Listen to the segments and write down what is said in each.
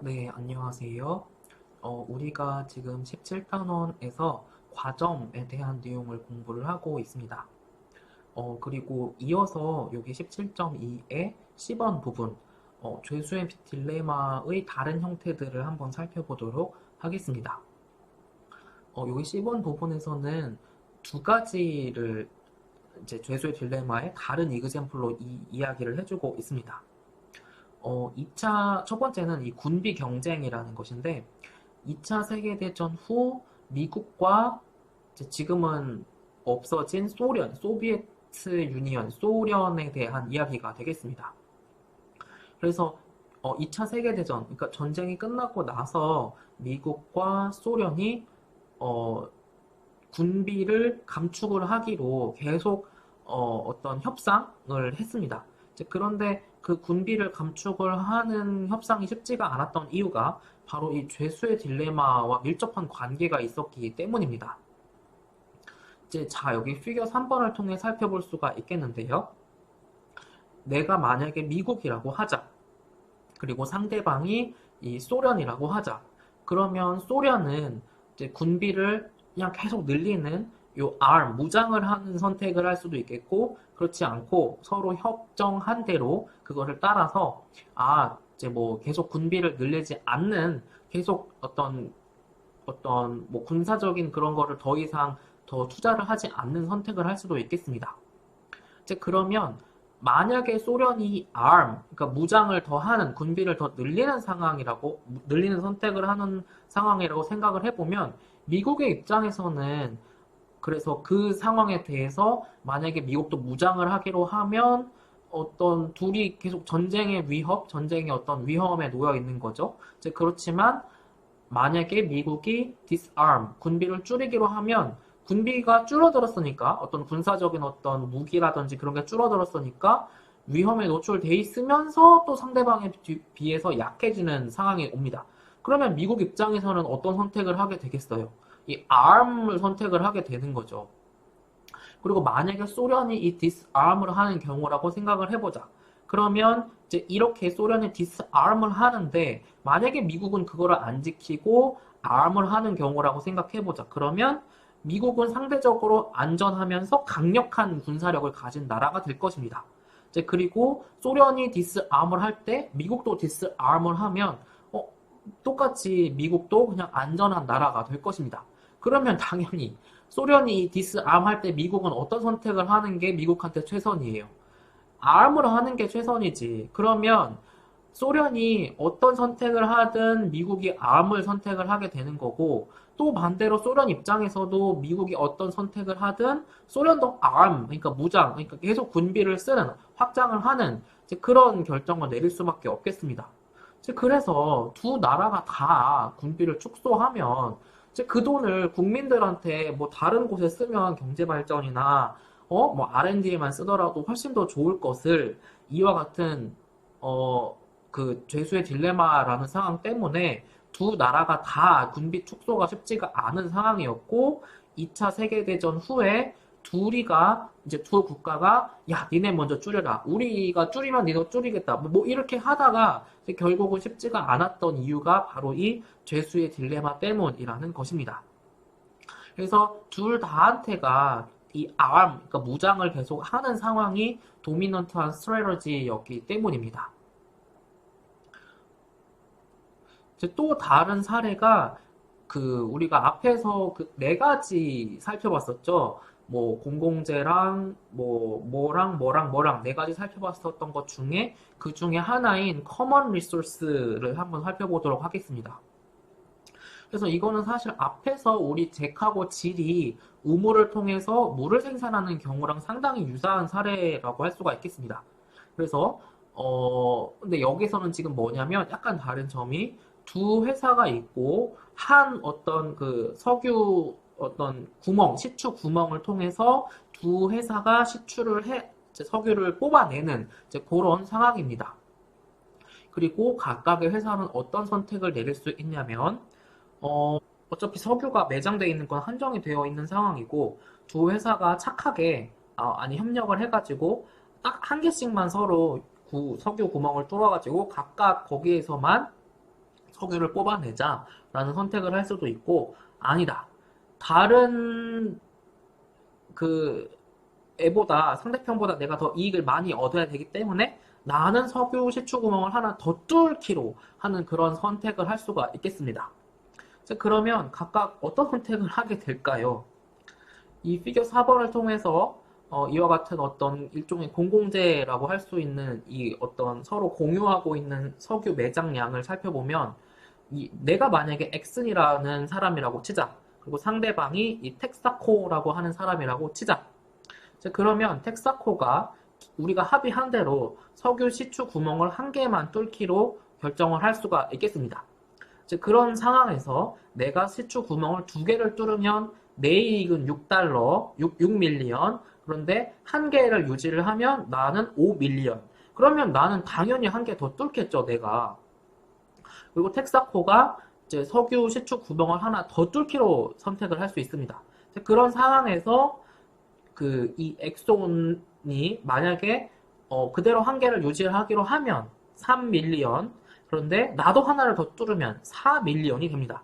네, 안녕하세요. 우리가 지금 17단원에서 과점에 대한 내용을 공부를 하고 있습니다. 그리고 이어서 여기 17.2의 10번 부분, 죄수의 딜레마의 다른 형태들을 한번 살펴보도록 하겠습니다. 여기 10번 부분에서는 두 가지를 이제 죄수의 딜레마의 다른 이그젬플로 이야기를 해주고 있습니다. 첫 번째는 이 군비 경쟁이라는 것인데, 2차 세계대전 후 미국과 지금은 없어진 소비에트 유니언, 소련에 대한 이야기가 되겠습니다. 그래서 2차 세계대전, 그러니까 전쟁이 끝나고 나서 미국과 소련이 군비를 감축을 하기로 계속 어떤 협상을 했습니다. 그런데 그 군비를 감축을 하는 협상이 쉽지가 않았던 이유가 바로 이 죄수의 딜레마와 밀접한 관계가 있었기 때문입니다. 자, 여기 피겨 3번을 통해 살펴볼 수가 있겠는데요. 내가 만약에 미국이라고 하자. 그리고 상대방이 이 소련이라고 하자. 그러면 소련은 이제 군비를 그냥 계속 늘리는 요 arm, 무장을 하는 선택을 할 수도 있겠고, 그렇지 않고 서로 협정한 대로 그거를 따라서, 이제 뭐 계속 군비를 늘리지 않는 계속 어떤 뭐 군사적인 그런 거를 더 이상 더 투자를 하지 않는 선택을 할 수도 있겠습니다. 이제 그러면 만약에 소련이 arm, 그러니까 무장을 더 하는, 군비를 더 늘리는 선택을 하는 상황이라고 생각을 해보면, 미국의 입장에서는 그래서 그 상황에 대해서 만약에 미국도 무장을 하기로 하면 어떤 둘이 계속 전쟁의 어떤 위험에 놓여 있는 거죠. 이제 그렇지만 만약에 미국이 disarm, 군비를 줄이기로 하면 군비가 줄어들었으니까 어떤 군사적인 어떤 무기라든지 그런 게 줄어들었으니까 위험에 노출돼 있으면서 또 상대방에 비해서 약해지는 상황이 옵니다. 그러면 미국 입장에서는 어떤 선택을 하게 되겠어요? 이 arm을 선택을 하게 되는 거죠. 그리고 만약에 소련이 이 disarm을 하는 경우라고 생각을 해보자. 그러면 이제 이렇게 소련이 disarm을 하는데 만약에 미국은 그거를 안 지키고 arm을 하는 경우라고 생각해보자. 그러면 미국은 상대적으로 안전하면서 강력한 군사력을 가진 나라가 될 것입니다. 이제 그리고 소련이 disarm을 할 때 미국도 disarm을 하면 똑같이 미국도 그냥 안전한 나라가 될 것입니다. 그러면 당연히 소련이 디스암 할 때 미국은 어떤 선택을 하는 게 미국한테 최선이에요? 암을 하는 게 최선이지. 그러면 소련이 어떤 선택을 하든 미국이 암을 선택을 하게 되는 거고, 또 반대로 소련 입장에서도 미국이 어떤 선택을 하든 소련도 그러니까 무장, 그러니까 계속 군비를 쓰는, 확장을 하는 그런 결정을 내릴 수밖에 없겠습니다. 그래서 두 나라가 다 군비를 축소하면 그 돈을 국민들한테 뭐 다른 곳에 쓰면 경제 발전이나 뭐 R&D에만 쓰더라도 훨씬 더 좋을 것을 이와 같은 그 죄수의 딜레마라는 상황 때문에 두 나라가 다 군비 축소가 쉽지가 않은 상황이었고 2차 세계대전 후에 이제 두 국가가 야 니네 먼저 줄여라 우리가 줄이면 니도 줄이겠다 뭐 이렇게 하다가 결국은 쉽지가 않았던 이유가 바로 이 죄수의 딜레마 때문이라는 것입니다. 그래서 둘 다한테가 이 그러니까 무장을 계속 하는 상황이 도미넌트한 스트래터지였기 때문입니다. 이제 또 다른 사례가 우리가 앞에서 그 네 가지 살펴봤었죠. 뭐 공공재랑 뭐랑 네 가지 살펴봤었던 것 중에 그 중에 하나인 커먼 리소스를 한번 살펴보도록 하겠습니다. 그래서 이거는 사실 앞에서 우리 잭하고 질이 우물을 통해서 물을 생산하는 경우랑 상당히 유사한 사례라고 할 수가 있겠습니다. 그래서 근데 여기서는 지금 뭐냐면 약간 다른 점이 두 회사가 있고 한 어떤 그 석유 어떤 시추 구멍을 통해서 두 회사가 석유를 뽑아내는 그런 상황입니다. 그리고 각각의 회사는 어떤 선택을 내릴 수 있냐면 어차피 석유가 매장되어 있는 건 한정이 되어 있는 상황이고 두 회사가 착하게 협력을 해가지고 딱 한 개씩만 서로 석유 구멍을 뚫어가지고 각각 거기에서만 석유를 뽑아내자라는 선택을 할 수도 있고, 아니다. 다른 그 애보다, 상대편보다 내가 더 이익을 많이 얻어야 되기 때문에 나는 석유 시추 구멍을 하나 더 뚫기로 하는 그런 선택을 할 수가 있겠습니다. 자, 그러면 각각 어떤 선택을 하게 될까요? 이 피겨 4번을 통해서 이와 같은 어떤 일종의 공공재라고 할 수 있는 이 어떤 서로 공유하고 있는 석유 매장량을 살펴보면 내가 만약에 엑슨이라는 사람이라고 치자. 그리고 상대방이 이 텍사코라고 하는 사람이라고 치자. 자, 그러면 텍사코가 우리가 합의한 대로 석유 시추 구멍을 한 개만 뚫기로 결정을 할 수가 있겠습니다. 즉 그런 상황에서 내가 시추 구멍을 두 개를 뚫으면 내 이익은 6달러, 6밀리언. 그런데 한 개를 유지를 하면 나는 5밀리언. 그러면 나는 당연히 한 개 더 뚫겠죠, 내가. 그리고 텍사코가 이제 석유 시추 구멍을 하나 더 뚫기로 선택을 할 수 있습니다. 그런 상황에서 이 엑손이 만약에 그대로 한 개를 유지하기로 하면 3밀리언, 그런데 나도 하나를 더 뚫으면 4밀리언이 됩니다.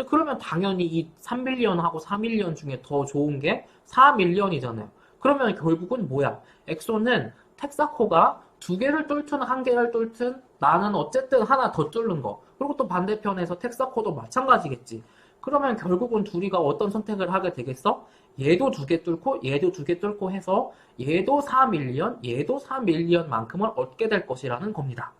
그러면 당연히 이 3밀리언하고 4밀리언 중에 더 좋은 게 4밀리언이잖아요. 그러면 결국은 뭐야? 엑손은 텍사코가 두 개를 뚫든 한 개를 뚫든 나는 어쨌든 하나 더 뚫는 거. 그리고 또 반대편에서 텍사코도 마찬가지겠지. 그러면 결국은 둘이가 어떤 선택을 하게 되겠어? 얘도 두 개 뚫고 얘도 두 개 뚫고 해서 얘도 4밀리언, 얘도 4밀리언만큼을 얻게 될 것이라는 겁니다.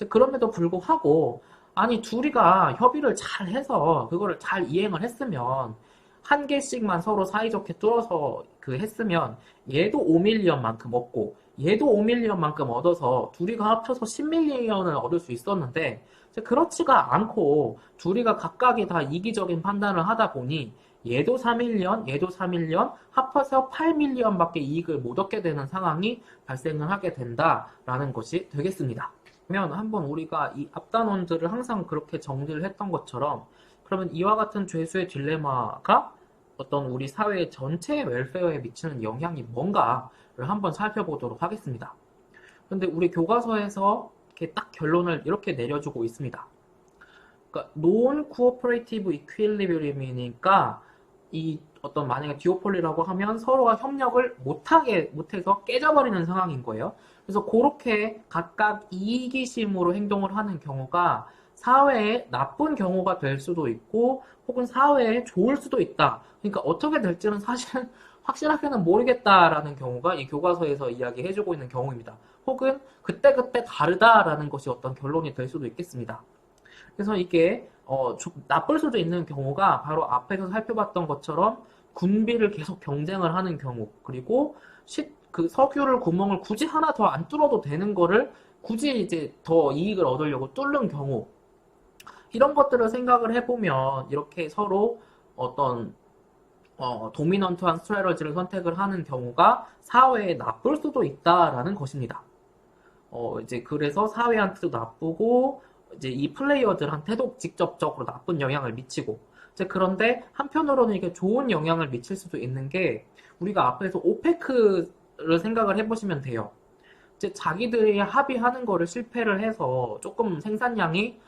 그럼에도 불구하고 아니 둘이가 협의를 잘 해서 그거를 잘 이행을 했으면 한 개씩만 서로 사이좋게 뚫어서 했으면 얘도 5밀리언만큼 얻고 얘도 5밀리언만큼 얻어서 둘이가 합쳐서 10밀리언을 얻을 수 있었는데 그렇지가 않고 둘이가 각각이 다 이기적인 판단을 하다 보니 얘도 4밀리언, 얘도 4밀리언 합해서 8밀리언밖에 이익을 못 얻게 되는 상황이 발생을 하게 된다라는 것이 되겠습니다. 그러면 한번 우리가 이 앞단원들을 항상 그렇게 정리를 했던 것처럼 그러면 이와 같은 죄수의 딜레마가 어떤 우리 사회 전체의 웰페어에 미치는 영향이 뭔가를 한번 살펴보도록 하겠습니다. 그런데 우리 교과서에서 이렇게 딱 결론을 이렇게 내려주고 있습니다. 그러니까 Non-Cooperative Equilibrium이니까 이 어떤 만약에 듀오폴리라고 하면 서로가 협력을 못해서 깨져버리는 상황인 거예요. 그래서 그렇게 각각 이기심으로 행동을 하는 경우가 사회에 나쁜 경우가 될 수도 있고 혹은 사회에 좋을 수도 있다. 그러니까 어떻게 될지는 사실은 확실하게는 모르겠다라는 경우가 이 교과서에서 이야기해주고 있는 경우입니다. 혹은 그때그때 다르다라는 것이 어떤 결론이 될 수도 있겠습니다. 그래서 이게 나쁠 수도 있는 경우가 바로 앞에서 살펴봤던 것처럼 군비를 계속 경쟁을 하는 경우, 그리고 석유를 구멍을 굳이 하나 더 안 뚫어도 되는 거를 굳이 이제 더 이익을 얻으려고 뚫는 경우, 이런 것들을 생각을 해보면 이렇게 서로 어떤 도미넌트한 스트래러지를 선택을 하는 경우가 사회에 나쁠 수도 있다라는 것입니다. 이제 그래서 사회한테도 나쁘고 이제 이 플레이어들한테도 직접적으로 나쁜 영향을 미치고, 이제 그런데 한편으로는 이게 좋은 영향을 미칠 수도 있는 게 우리가 앞에서 오페크를 생각을 해보시면 돼요. 이제 자기들이 합의하는 거를 실패를 해서 조금 생산량이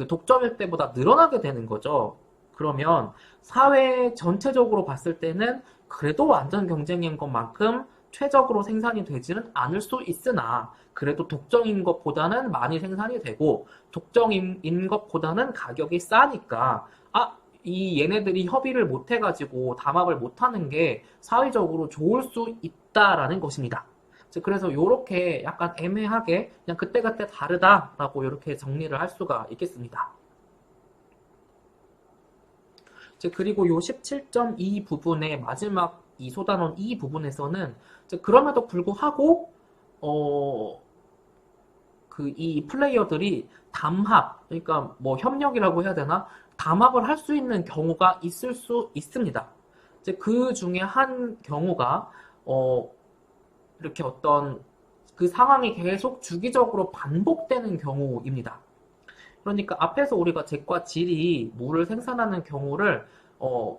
독점일 때보다 늘어나게 되는 거죠. 그러면 사회 전체적으로 봤을 때는 그래도 완전 경쟁인 것만큼 최적으로 생산이 되지는 않을 수 있으나 그래도 독점인 것보다는 많이 생산이 되고 독점인 것보다는 가격이 싸니까 이 얘네들이 협의를 못 해가지고 담합을 못 하는 게 사회적으로 좋을 수 있다라는 것입니다. 그래서 이렇게 약간 애매하게 그냥 그때그때 다르다라고 이렇게 정리를 할 수가 있겠습니다. 그리고 이 17.2 부분의 마지막 이 소단원 2 부분에서는 그럼에도 불구하고 이 플레이어들이 담합, 그러니까 뭐 협력이라고 해야 되나? 담합을 할 수 있는 경우가 있을 수 있습니다. 그 중에 한 경우가 이렇게 어떤 그 상황이 계속 주기적으로 반복되는 경우입니다. 그러니까 앞에서 우리가 잭과 질이 물을 생산하는 경우를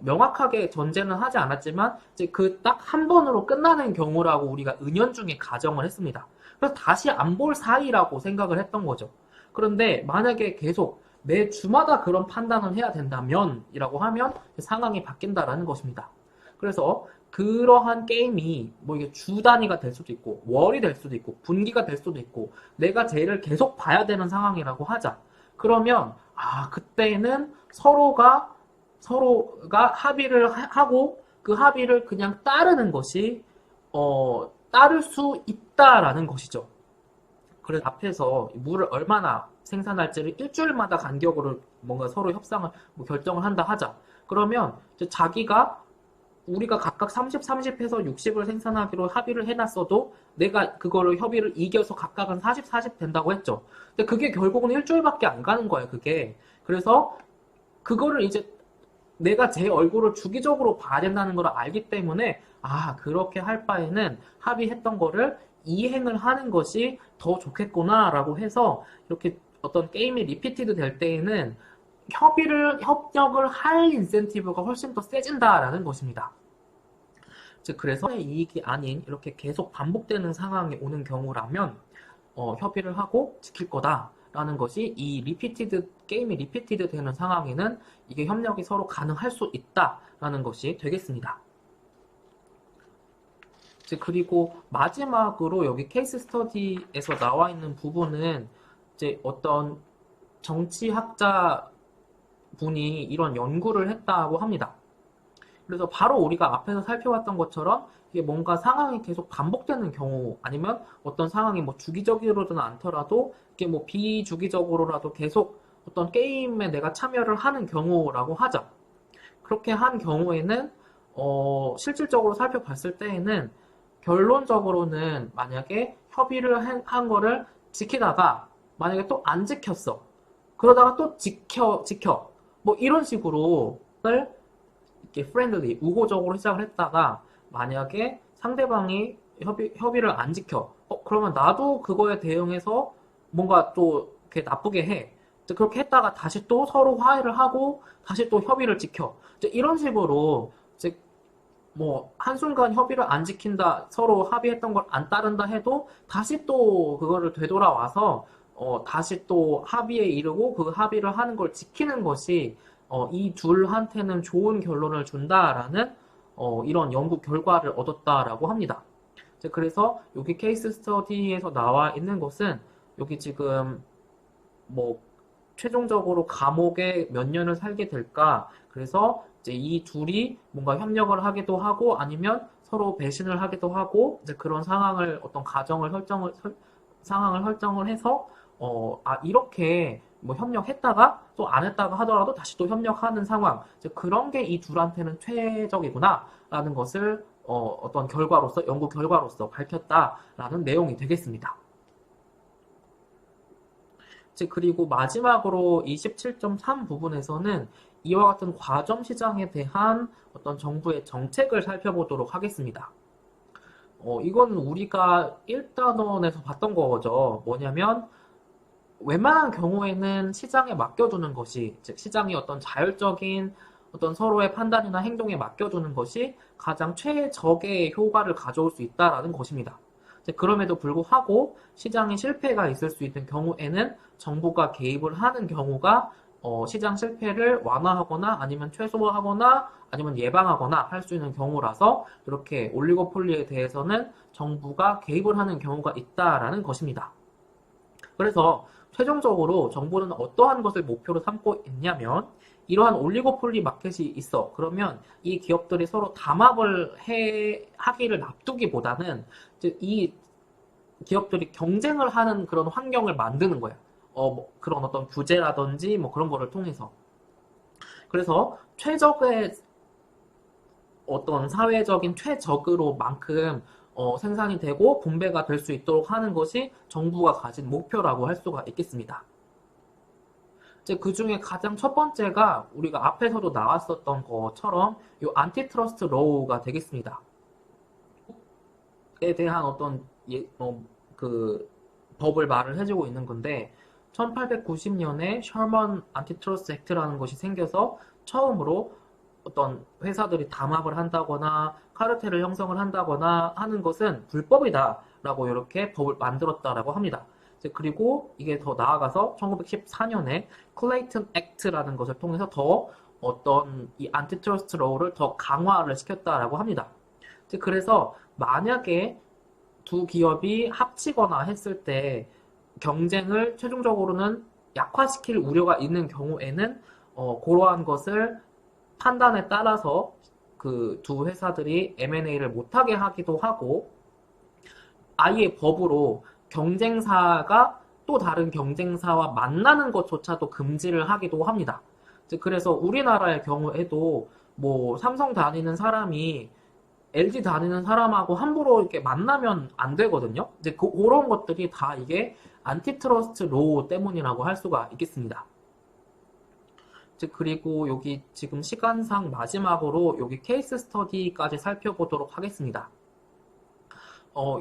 명확하게 전제는 하지 않았지만 이제 그 딱 한 번으로 끝나는 경우라고 우리가 은연중에 가정을 했습니다. 그래서 다시 안 볼 사이라고 생각을 했던 거죠. 그런데 만약에 계속 매 주마다 그런 판단을 해야 된다면 이라고 하면 상황이 바뀐다라는 것입니다. 그래서 그러한 게임이 뭐 이게 주 단위가 될 수도 있고 월이 될 수도 있고 분기가 될 수도 있고 내가 쟤를 계속 봐야 되는 상황이라고 하자. 그러면 그때는 서로가 합의를 하고 그 합의를 그냥 따르는 것이 따를 수 있다라는 것이죠. 그래서 앞에서 물을 얼마나 생산할지를 일주일마다 간격으로 뭔가 서로 협상을 결정을 한다 하자. 그러면 자기가 우리가 각각 30, 30 해서 60을 생산하기로 합의를 해놨어도 내가 그거를 협의를 이겨서 각각은 40, 40 된다고 했죠. 근데 그게 결국은 일주일밖에 안 가는 거예요, 그게. 그래서 그거를 이제 내가 제 얼굴을 주기적으로 봐야 된다는 걸 알기 때문에 그렇게 할 바에는 합의했던 거를 이행을 하는 것이 더 좋겠구나라고 해서 이렇게 어떤 게임이 리피티드 될 때에는 협력을 할 인센티브가 훨씬 더 세진다라는 것입니다. 즉 그래서 이익이 아닌 이렇게 계속 반복되는 상황이 오는 경우라면 협의를 하고 지킬 거다라는 것이 이 게임이 리피티드 되는 상황에는 이게 협력이 서로 가능할 수 있다라는 것이 되겠습니다. 그리고 마지막으로 여기 케이스 스터디에서 나와 있는 부분은 이제 어떤 정치학자 분이 이런 연구를 했다고 합니다. 그래서 바로 우리가 앞에서 살펴봤던 것처럼 이게 뭔가 상황이 계속 반복되는 경우 아니면 어떤 상황이 뭐 주기적으로든 않더라도 이게 뭐 비주기적으로라도 계속 어떤 게임에 내가 참여를 하는 경우라고 하자. 그렇게 한 경우에는 실질적으로 살펴봤을 때에는 결론적으로는 만약에 협의를 한 거를 지키다가 만약에 또 안 지켰어. 그러다가 또 지켜. 뭐 이런 식으로 이렇게 프렌들리, 우호적으로 시작을 했다가 만약에 상대방이 협의를 안 지켜. 그러면 나도 그거에 대응해서 뭔가 또 이렇게 나쁘게 해. 그렇게 했다가 다시 또 서로 화해를 하고 다시 또 협의를 지켜. 이런 식으로 뭐 한순간 협의를 안 지킨다, 서로 합의했던 걸 안 따른다 해도 다시 또 그거를 되돌아와서 다시 또 합의에 이르고 그 합의를 하는 걸 지키는 것이 이 둘한테는 좋은 결론을 준다라는 이런 연구 결과를 얻었다라고 합니다. 그래서 여기 케이스 스터디에서 나와 있는 것은 여기 지금 뭐 최종적으로 감옥에 몇 년을 살게 될까? 그래서 이제 이 둘이 뭔가 협력을 하기도 하고 아니면 서로 배신을 하기도 하고 이제 그런 상황을 어떤 상황을 설정을 해서 이렇게 뭐 협력했다가 또 안 했다가 하더라도 다시 또 협력하는 상황. 그런 게 이 둘한테는 최적이구나라는 것을 어떤 연구 결과로서 밝혔다라는 내용이 되겠습니다. 그리고 마지막으로 27.3 부분에서는 이와 같은 과점 시장에 대한 어떤 정부의 정책을 살펴보도록 하겠습니다. 이건 우리가 1단원에서 봤던 거죠. 뭐냐면 웬만한 경우에는 시장에 맡겨두는 것이, 즉 시장이 어떤 자율적인 어떤 서로의 판단이나 행동에 맡겨두는 것이 가장 최적의 효과를 가져올 수 있다라는 것입니다. 그럼에도 불구하고 시장에 실패가 있을 수 있는 경우에는 정부가 개입을 하는 경우가 시장 실패를 완화하거나 아니면 최소화하거나 아니면 예방하거나 할 수 있는 경우라서 이렇게 올리고폴리에 대해서는 정부가 개입을 하는 경우가 있다라는 것입니다. 그래서 최종적으로 정부는 어떠한 것을 목표로 삼고 있냐면 이러한 올리고폴리 마켓이 있어. 그러면 이 기업들이 서로 담합을 하기를 납두기보다는 이 기업들이 경쟁을 하는 그런 환경을 만드는 거야. 뭐 그런 어떤 규제라든지 뭐 그런 거를 통해서. 그래서 최적의 어떤 사회적인 최적으로만큼 생산이 되고 분배가 될 수 있도록 하는 것이 정부가 가진 목표라고 할 수가 있겠습니다. 그 중에 가장 첫 번째가 우리가 앞에서도 나왔었던 것처럼 이 안티트러스트 로우가 되겠습니다. 에 대한 어떤 그 법을 말을 해주고 있는 건데 1890년에 셔먼 안티트러스트 액트라는 것이 생겨서 처음으로 어떤 회사들이 담합을 한다거나 카르텔을 형성을 한다거나 하는 것은 불법이다 라고 이렇게 법을 만들었다라고 합니다. 이제 그리고 이게 더 나아가서 1914년에 클레이튼 액트라는 것을 통해서 더 어떤 이 안티트러스트 로우를 더 강화를 시켰다라고 합니다. 이제 그래서 만약에 두 기업이 합치거나 했을 때 경쟁을 최종적으로는 약화시킬 우려가 있는 경우에는 그러한 것을 판단에 따라서 그 두 회사들이 M&A를 못하게 하기도 하고 아예 법으로 경쟁사가 또 다른 경쟁사와 만나는 것조차도 금지를 하기도 합니다. 그래서 우리나라의 경우에도 뭐 삼성 다니는 사람이 LG 다니는 사람하고 함부로 이렇게 만나면 안 되거든요. 이제 그런 것들이 다 이게 안티트러스트 로우 때문이라고 할 수가 있겠습니다. 그리고 여기 지금 시간상 마지막으로 여기 케이스 스터디까지 살펴보도록 하겠습니다.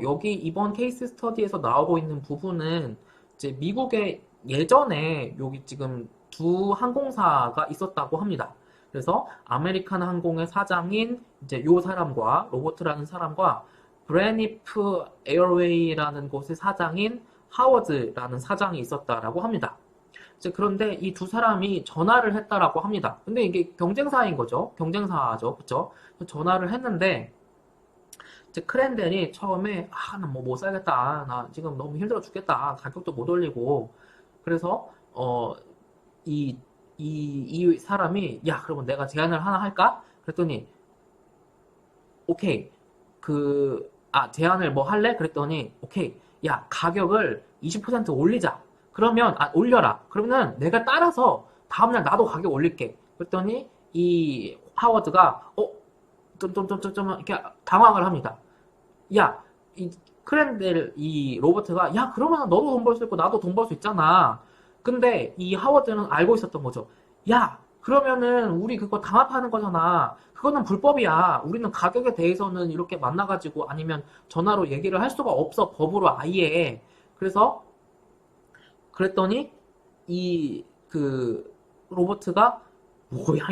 여기 이번 케이스 스터디에서 나오고 있는 부분은 이제 미국의 예전에 여기 지금 두 항공사가 있었다고 합니다. 그래서 아메리칸 항공의 사장인 이제 요 사람과 로버트라는 사람과 브레니프 에어웨이라는 곳의 사장인 하워드라는 사장이 있었다라고 합니다. 그런데 이 두 사람이 전화를 했다라고 합니다. 근데 이게 경쟁사인 거죠. 경쟁사죠. 그쵸? 전화를 했는데 이제 크랜델이 처음에 나 뭐 못 살겠다. 나 지금 너무 힘들어 죽겠다. 가격도 못 올리고. 그래서 이 사람이 야 그러면 내가 제안을 하나 할까? 그랬더니 오케이 제안을 뭐 할래? 그랬더니 오케이 야 가격을 20% 올리자. 그러면 올려라. 그러면은 내가 따라서 다음날 나도 가격 올릴게. 그랬더니 이 하워드가 좀 이렇게 당황을 합니다. 야, 이 크랜델 이 로버트가 야 그러면 너도 돈 벌 수 있고 나도 돈 벌 수 있잖아. 근데 이 하워드는 알고 있었던 거죠. 야 그러면은 우리 그거 담합하는 거잖아. 그거는 불법이야. 우리는 가격에 대해서는 이렇게 만나가지고 아니면 전화로 얘기를 할 수가 없어. 법으로 아예. 그래서 그랬더니 로버트가 뭐야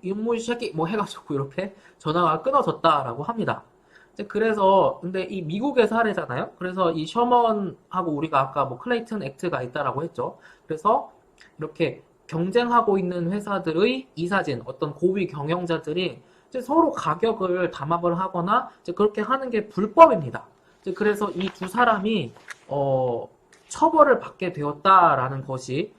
이놈의 새끼 뭐 해가지고 이렇게 전화가 끊어졌다라고 합니다. 그래서 근데 이 미국의 사례잖아요. 그래서 이 셔먼하고 우리가 아까 뭐 클레이튼 액트가 있다라고 했죠. 그래서 이렇게 경쟁하고 있는 회사들의 이사진 어떤 고위 경영자들이 이제 서로 가격을 담합을 하거나 이제 그렇게 하는 게 불법입니다. 그래서 이 두 사람이 처벌을 받게 되었다라는 것이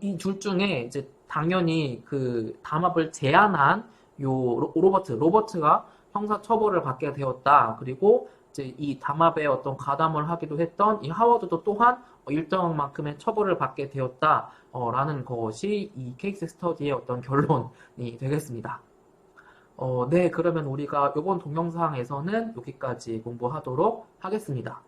이 둘 중에 이제 당연히 그 담합을 제안한 로버트가 형사 처벌을 받게 되었다. 그리고 이제 이 담합에 어떤 가담을 하기도 했던 이 하워드도 또한 일정 만큼의 처벌을 받게 되었다. 라는 것이 이 케이스 스터디의 어떤 결론이 되겠습니다. 네, 그러면 우리가 이번 동영상에서는 여기까지 공부하도록 하겠습니다.